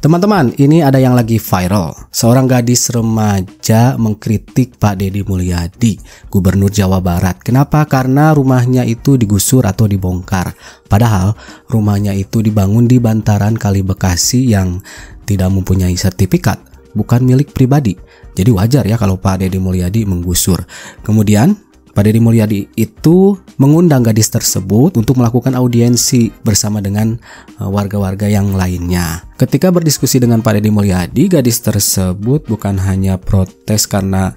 Teman-teman, ini ada yang lagi viral. Seorang gadis remaja mengkritik Pak Deddy Mulyadi, Gubernur Jawa Barat. Kenapa? Karena rumahnya itu digusur atau dibongkar. Padahal rumahnya itu dibangun di bantaran Kali Bekasi yang tidak mempunyai sertifikat, bukan milik pribadi. Jadi wajar ya kalau Pak Deddy Mulyadi menggusur. Kemudian Pak Deddy Mulyadi itu mengundang gadis tersebut untuk melakukan audiensi bersama dengan warga-warga yang lainnya. Ketika berdiskusi dengan Pak Deddy Mulyadi, gadis tersebut bukan hanya protes karena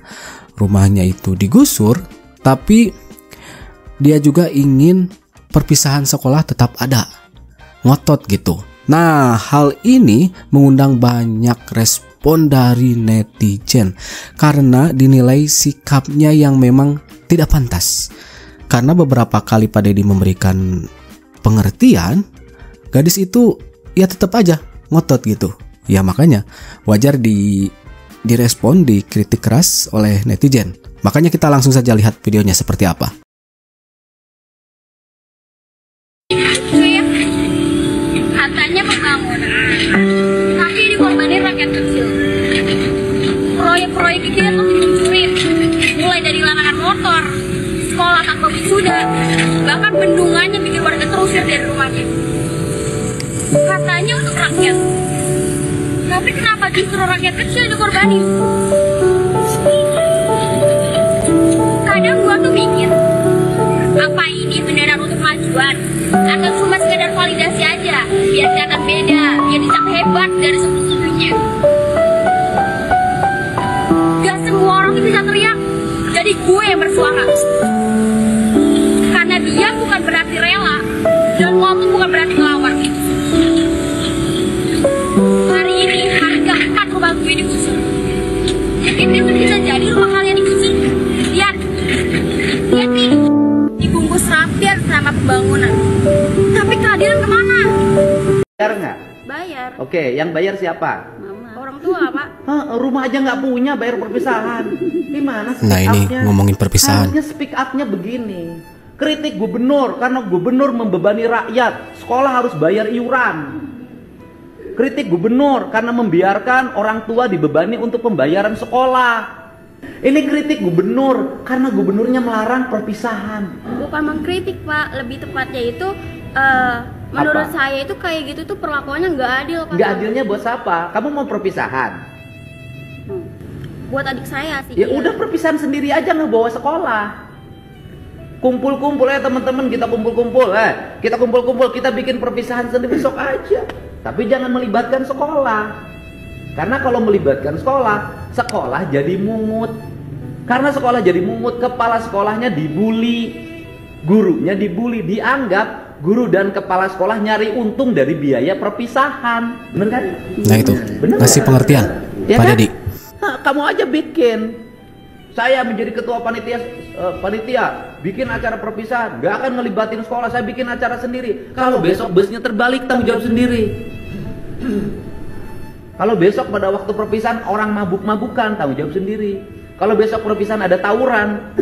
rumahnya itu digusur, tapi dia juga ingin perpisahan sekolah tetap ada. Ngotot gitu. Nah, hal ini mengundang banyak respon dari netizen karena dinilai sikapnya yang memang tidak pantas. Karena beberapa kali Pak Deddy memberikan pengertian, gadis itu ya tetap aja ngotot gitu. Ya makanya wajar direspon, dikritik keras oleh netizen. Makanya kita langsung saja lihat videonya seperti apa. Katanya membangun, tapi dikorbanin rakyat kecil. Proyek-proyek ini tuh dihancurin, mulai dari larangan motor, sekolah tanpa wisuda, bahkan bendungannya bikin warga terusir dari rumahnya. Katanya untuk rakyat, tapi kenapa justru rakyat kecil dikorbanin? Kadang gua tuh mikir, apa ini beneran untuk kemajuan atau cuma sekedar validasi aja biar kelihatan beda, biar dicap hebat dari sebelum-sebelumnya. Gak semua orang tuh bisa teriak, jadi gue yang bersuara. Karena dia bukan berarti rela dan lo tuh bukan berarti ngelawan. Hari ini hari keempat rumah gue digusur. Jadi besok bisa jadi rumah kalian digusur. Lihat nih, dibungkus rapi sama pembangunan. Tapi keadilan kemana? Bayar nggak? Bayar. Oke, yang bayar siapa? Mama. Orang tua, Pak. Rumah aja nggak punya, bayar perpisahan. Gimana speak Nah ini up-nya? ngomongin perpisahan. Harusnya speak up-nya begini. Kritik gubernur karena gubernur membebani rakyat. Sekolah harus bayar iuran. Kritik gubernur karena membiarkan orang tua dibebani untuk pembayaran sekolah. Ini kritik gubernur karena gubernurnya melarang perpisahan. Bukan mengkritik, Pak, lebih tepatnya itu menurut saya itu kayak gitu tuh perlakuannya nggak adil, Pak. Nggak adilnya buat siapa? Kamu mau perpisahan? Buat adik saya sih. Ya udah perpisahan sendiri aja, nggak bawa sekolah. Kumpul-kumpul ya teman-teman, kita kumpul-kumpul, kita bikin perpisahan sendiri besok aja. Tapi jangan melibatkan sekolah. Karena kalau melibatkan sekolah, sekolah jadi mungut. Karena sekolah jadi mungut, kepala sekolahnya dibully, gurunya dibully, dianggap guru dan kepala sekolah nyari untung dari biaya perpisahan. Bener kan? Nah itu, ngasih pengertian Ya Pak kan? Deddy. Kamu aja bikin. Saya menjadi ketua panitia bikin acara perpisahan, gak akan ngelibatin sekolah, saya bikin acara sendiri. Kalau besok busnya terbalik, tanggung jawab sendiri. Kalau besok pada waktu perpisahan orang mabuk-mabukan, tanggung jawab sendiri. Kalau besok perpisahan ada tawuran,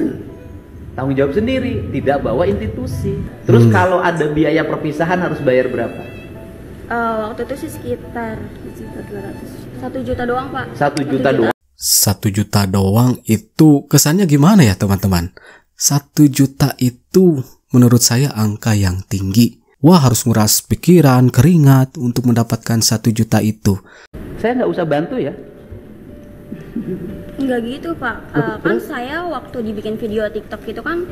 tanggung jawab sendiri, tidak bawa institusi. Terus kalau ada biaya perpisahan harus bayar berapa? Waktu itu sih sekitar 200, 1 juta doang, Pak. 1 juta doang. 1 juta doang itu kesannya gimana ya teman-teman? 1 juta itu menurut saya angka yang tinggi. Wah, harus nguras pikiran, keringat untuk mendapatkan 1 juta itu. Saya nggak usah bantu ya? Enggak gitu, Pak. Kan saya waktu dibikin video TikTok itu kan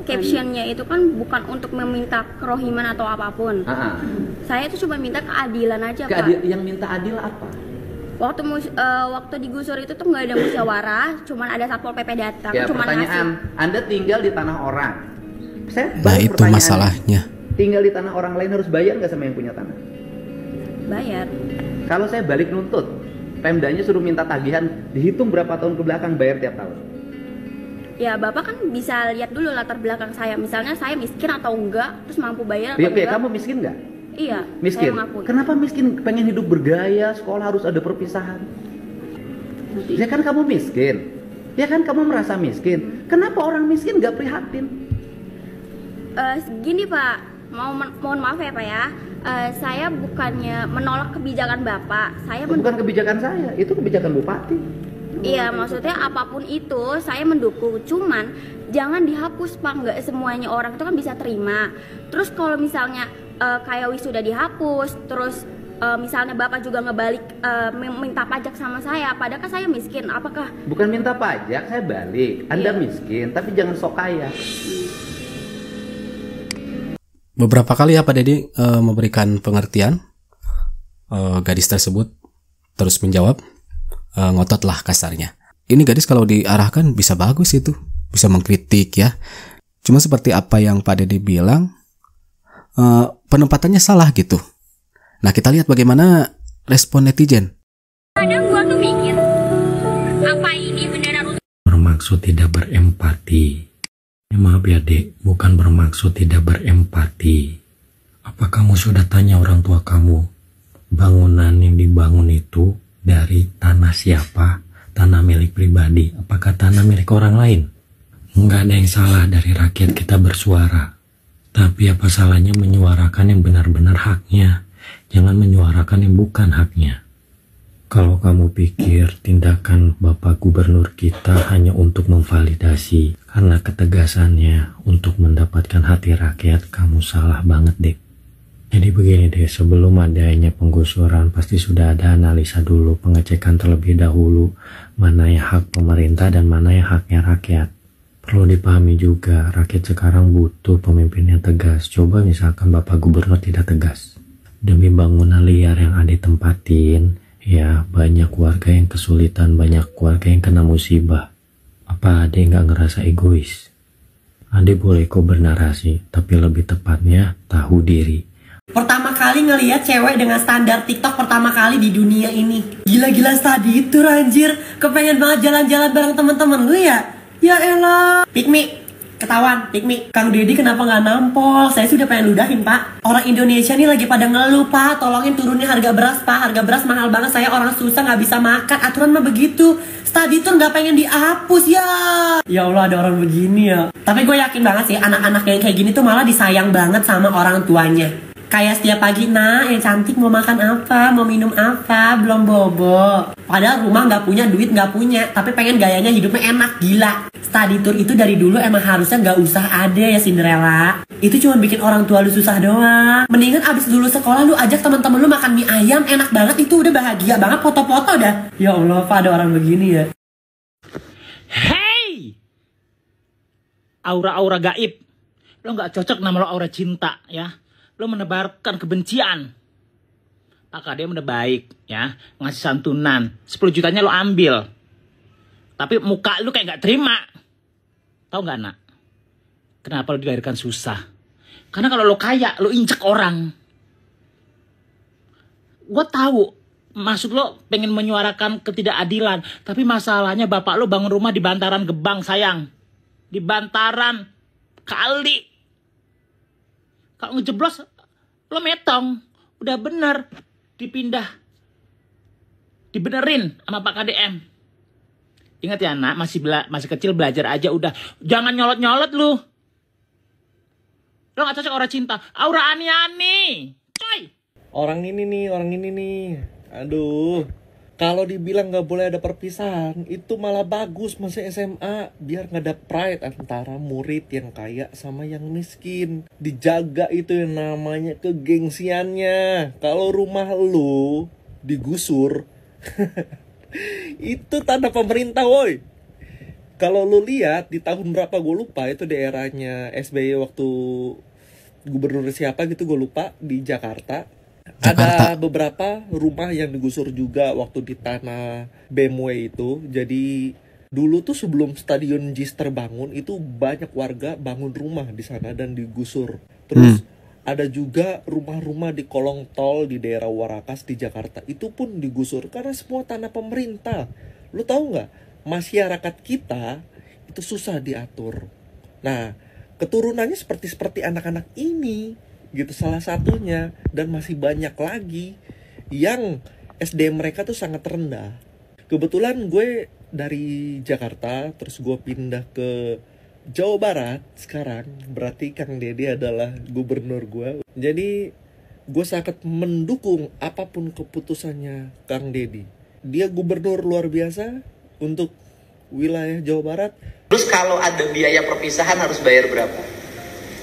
captionnya itu kan bukan untuk meminta kerohiman atau apapun. Saya itu cuma minta keadilan aja, Pak. Yang minta adil apa? Waktu digusur itu tuh nggak ada musyawarah, cuman ada satpol PP datang, Ya, cuman pertanyaan, Anda tinggal di tanah orang. Nah itu masalahnya. Tinggal di tanah orang lain harus bayar nggak sama yang punya tanah? bayar. Kalau saya balik nuntut, Pemdanya suruh minta tagihan, dihitung berapa tahun ke belakang bayar tiap tahun. Ya Bapak kan bisa lihat dulu latar belakang saya, misalnya saya miskin atau enggak, terus mampu bayar atau Oke, enggak. kamu miskin nggak? Iya, Miskin. saya mengakui. Kenapa miskin? Pengen hidup bergaya, sekolah harus ada perpisahan. Ya kan kamu miskin. Ya kan kamu merasa miskin. Kenapa orang miskin nggak prihatin? Gini Pak, mohon maaf ya Pak ya. saya bukannya menolak kebijakan Bapak. Saya Bukan kebijakan saya, itu kebijakan Bupati. Iya, maksudnya apapun itu saya mendukung. Cuman jangan dihapus Pak, nggak semuanya orang itu kan bisa terima. Terus kalau misalnya kayak wisuda dihapus, terus misalnya Bapak juga ngebalik minta pajak sama saya, padahal kan saya miskin. Apakah Bukan minta pajak, saya balik. Anda miskin, tapi jangan sok kaya. Beberapa kali ya Pak Dedi memberikan pengertian, gadis tersebut terus menjawab, ngotot lah kasarnya. Ini gadis kalau diarahkan bisa bagus itu, bisa mengkritik ya. Cuma seperti apa yang Pak Dedi bilang, penempatannya salah gitu. Nah kita lihat bagaimana respon netizen. kadang gua tuh mikir apa ini beneran Bermaksud tidak berempati. Maaf ya dek, bukan bermaksud tidak berempati. Apa kamu sudah tanya orang tua kamu, bangunan yang dibangun itu dari tanah siapa? Tanah milik pribadi, apakah tanah milik orang lain? Enggak ada yang salah dari rakyat kita bersuara. Tapi apa salahnya menyuarakan yang benar-benar haknya? Jangan menyuarakan yang bukan haknya. Kalau kamu pikir tindakan Bapak Gubernur kita hanya untuk memvalidasi karena ketegasannya untuk mendapatkan hati rakyat, kamu salah banget dek. Jadi begini deh, sebelum adanya penggusuran pasti sudah ada analisa dulu, pengecekan terlebih dahulu mana yang hak pemerintah dan mana yang haknya rakyat. Perlu dipahami juga, rakyat sekarang butuh pemimpin yang tegas. Coba misalkan Bapak Gubernur tidak tegas. Demi bangunan liar yang ada tempatin, ya banyak warga yang kesulitan, banyak warga yang kena musibah. Apa Ade nggak ngerasa egois? Ade boleh kok bernarasi, tapi lebih tepatnya tahu diri. Pertama kali ngelihat cewek dengan standar TikTok pertama kali di dunia ini. Gila-gila tadi itu anjir. Kepengen banget jalan-jalan bareng teman-teman lu ya. Ya elah. Pikmi, ketahuan, Pikmi. Kang Deddy kenapa nggak nampol? Saya sudah pengen ludahin Pak. Orang Indonesia nih lagi pada ngeluh Pak. Tolongin turunin harga beras Pak. Harga beras mahal banget. Saya orang susah nggak bisa makan. Aturan mah begitu. Study tour nggak pengen dihapus ya. Ya Allah ada orang begini ya. Tapi gue yakin banget sih anak-anak yang kayak gini tuh malah disayang banget sama orang tuanya. Kayak setiap pagi, nah yang cantik mau makan apa, mau minum apa, belum bobo. Padahal rumah nggak punya, duit nggak punya, tapi pengen gayanya hidupnya enak, gila. Study tour itu dari dulu emang harusnya nggak usah ada ya Cinderella. Itu cuma bikin orang tua lu susah doang. Mendingan abis dulu sekolah lu ajak teman-teman lu makan mie ayam, enak banget, itu udah bahagia banget, foto-foto dah. Ya Allah, Pak, ada orang begini ya. Hey! Aura-aura gaib. Lo nggak cocok nama lo aura cinta ya. Lo menebarkan kebencian. Pak Kade udah baik ya, ngasih santunan 10 jutanya lo ambil, tapi muka lo kayak nggak terima. Tahu nggak nak? Kenapa lo dilahirkan susah? Karena kalau lo kaya lo injek orang. Gue tahu maksud lo pengen menyuarakan ketidakadilan, tapi masalahnya bapak lo bangun rumah di bantaran Gebang sayang, di bantaran kali. Kalau ngejeblos, lo metong. Udah bener, dipindah. Dibenerin sama Pak KDM. Ingat ya nak, masih kecil belajar aja udah. Jangan nyolot-nyolot lu. Lo gak cocok aura cinta. Aura ani-ani. Coy. Orang ini nih. Aduh. Kalau dibilang gak boleh ada perpisahan, itu malah bagus masih SMA. Biar gak ada pride antara murid yang kaya sama yang miskin. Dijaga itu yang namanya kegengsiannya. Kalau rumah lu digusur, itu tanah pemerintah woi. Kalau lu lihat di tahun berapa gue lupa, itu daerahnya SBY waktu gubernur siapa gitu gue lupa, di Jakarta. Ada beberapa rumah yang digusur juga waktu di tanah BMW itu. Jadi dulu tuh sebelum stadion JIS terbangun itu banyak warga bangun rumah di sana dan digusur. Terus ada juga rumah-rumah di kolong tol di daerah Warakas di Jakarta, itu pun digusur karena semua tanah pemerintah. Lu tahu nggak? Masyarakat kita itu susah diatur. Nah, keturunannya seperti anak-anak ini. Gitu salah satunya, dan masih banyak lagi yang SDM mereka tuh sangat rendah. Kebetulan gue dari Jakarta terus gue pindah ke Jawa Barat sekarang, berarti Kang Deddy adalah gubernur gue. Jadi gue sangat mendukung apapun keputusannya Kang Deddy. Dia gubernur luar biasa untuk wilayah Jawa Barat. Terus kalau ada biaya perpisahan harus bayar berapa?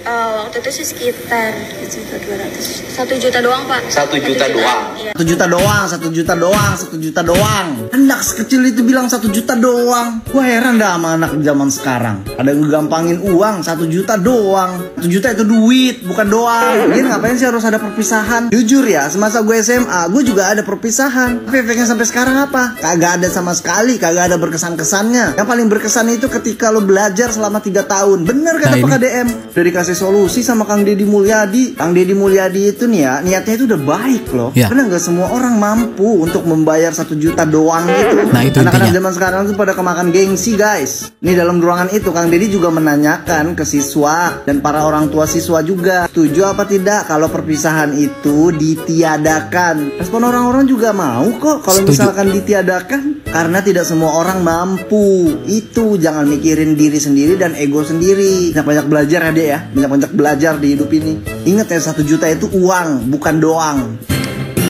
Waktu itu sih sekitar 1 juta doang, Pak. 1 juta doang? Iya. 1 juta doang, 1 juta doang, 1 juta doang. Anak sekecil itu bilang 1 juta doang. Gua heran dah sama anak zaman sekarang. Ada ngegampangin uang 1 juta doang. 1 juta itu duit, bukan doang. Jadi ngapain sih harus ada perpisahan? Jujur ya, semasa gue SMA, gue juga ada perpisahan. Tapi efeknya sampai sekarang apa? Kagak ada sama sekali, kagak ada berkesan-kesannya. Yang paling berkesan itu ketika lo belajar selama 3 tahun. Bener kata Pak KDM. Udah dikasih solusi sama Kang Deddy Mulyadi. Kang Deddy Mulyadi itu nih ya, niatnya itu udah baik loh. Karena nggak semua orang mampu untuk membayar 1 juta doang gitu. Nah, itu anak-anak intinya. zaman sekarang tuh pada kemakan gengsi guys. Nih dalam ruangan itu Kang Deddy juga menanyakan ke siswa dan para orang tua siswa juga, setuju apa tidak kalau perpisahan itu ditiadakan. Respon orang-orang juga mau kok kalau misalkan ditiadakan, karena tidak semua orang mampu. Itu jangan mikirin diri sendiri dan ego sendiri. Banyak belajar ya Dek ya, banyak belajar di hidup ini. Ingat ya, 1 juta itu uang, bukan doang.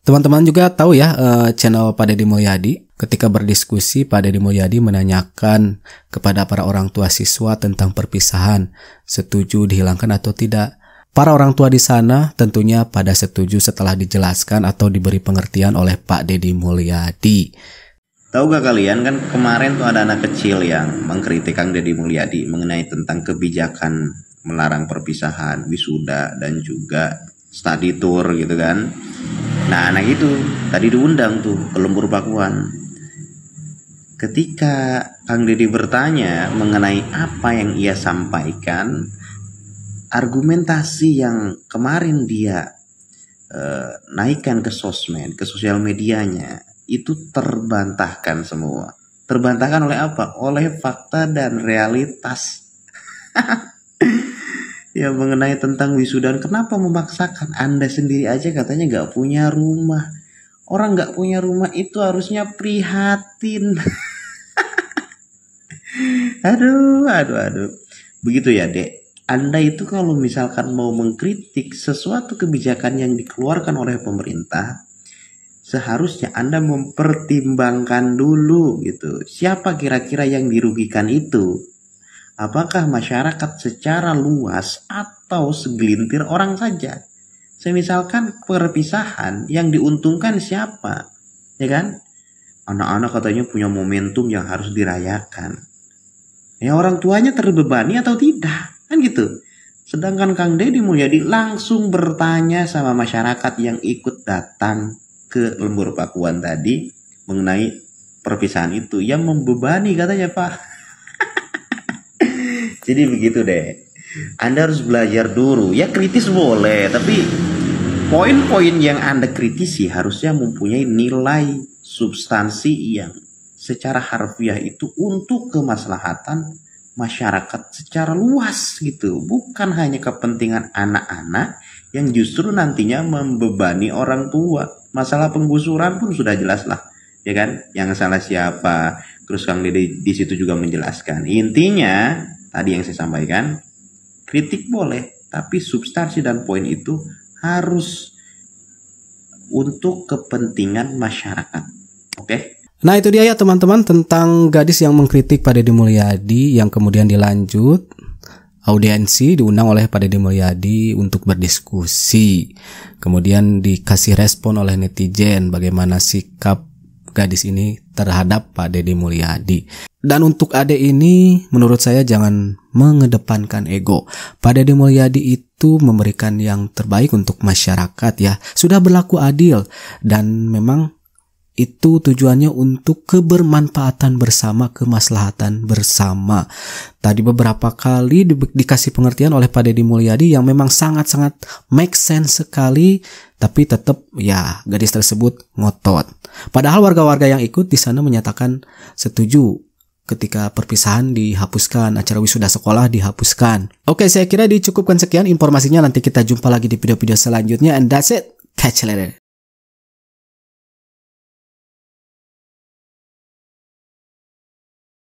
Teman-teman juga tahu ya channel Pak Deddy Mulyadi. Ketika berdiskusi, Pak Deddy Mulyadi menanyakan kepada para orang tua siswa tentang perpisahan, setuju dihilangkan atau tidak. Para orang tua di sana tentunya pada setuju setelah dijelaskan atau diberi pengertian oleh Pak Deddy Mulyadi. Tahu gak kalian, kan kemarin tuh ada anak kecil yang mengkritik Kang Deddy Mulyadi mengenai tentang kebijakan melarang perpisahan, wisuda, dan juga study tour gitu kan. Nah, anak itu tadi diundang tuh ke Lembur Pakuan. Ketika Kang Deddy bertanya mengenai apa yang ia sampaikan, argumentasi yang kemarin dia naikkan ke sosmed, ke sosial medianya, itu terbantahkan semua. Terbantahkan oleh apa? Oleh fakta dan realitas. Ya, mengenai tentang wisuda. Kenapa memaksakan? Anda sendiri aja katanya gak punya rumah. Orang gak punya rumah itu harusnya prihatin. Aduh. Begitu ya Dek. Anda itu kalau misalkan mau mengkritik sesuatu kebijakan yang dikeluarkan oleh pemerintah, seharusnya Anda mempertimbangkan dulu gitu. Siapa kira-kira yang dirugikan itu? Apakah masyarakat secara luas atau segelintir orang saja? Semisalkan perpisahan, yang diuntungkan siapa? Ya kan? Anak-anak katanya punya momentum yang harus dirayakan. Ya, orang tuanya terbebani atau tidak? Kan gitu. Sedangkan Kang Deddy Mulyadi langsung bertanya sama masyarakat yang ikut datang ke Lembur Pakuan tadi mengenai perpisahan itu, yang membebani katanya Pak. Jadi begitu deh. Anda harus belajar dulu. Ya, kritis boleh, tapi poin-poin yang Anda kritisi harusnya mempunyai nilai substansi yang secara harfiah itu untuk kemaslahatan masyarakat secara luas gitu. Bukan hanya kepentingan anak-anak yang justru nantinya membebani orang tua. Masalah penggusuran pun sudah jelas lah, ya kan? Yang salah siapa? Terus Kang Deddy di situ juga menjelaskan. Intinya tadi yang saya sampaikan, kritik boleh, tapi substansi dan poin itu harus untuk kepentingan masyarakat. Oke? Nah, itu dia ya teman-teman tentang gadis yang mengkritik Pak Deddy Mulyadi, yang kemudian dilanjut audiensi diundang oleh Pak Deddy Mulyadi untuk berdiskusi. Kemudian dikasih respon oleh netizen bagaimana sikap gadis ini terhadap Pak Deddy Mulyadi. Dan untuk adek ini menurut saya jangan mengedepankan ego. Pak Deddy Mulyadi itu memberikan yang terbaik untuk masyarakat ya. Sudah berlaku adil dan memang itu tujuannya untuk kebermanfaatan bersama, kemaslahatan bersama. Tadi beberapa kali dikasih pengertian oleh Pak Deddy Mulyadi yang memang sangat-sangat make sense sekali, tapi tetap ya gadis tersebut ngotot. Padahal warga-warga yang ikut di sana menyatakan setuju ketika perpisahan dihapuskan, acara wisuda sekolah dihapuskan. Oke, saya kira dicukupkan sekian informasinya. Nanti kita jumpa lagi di video-video selanjutnya. And that's it. Catch you later.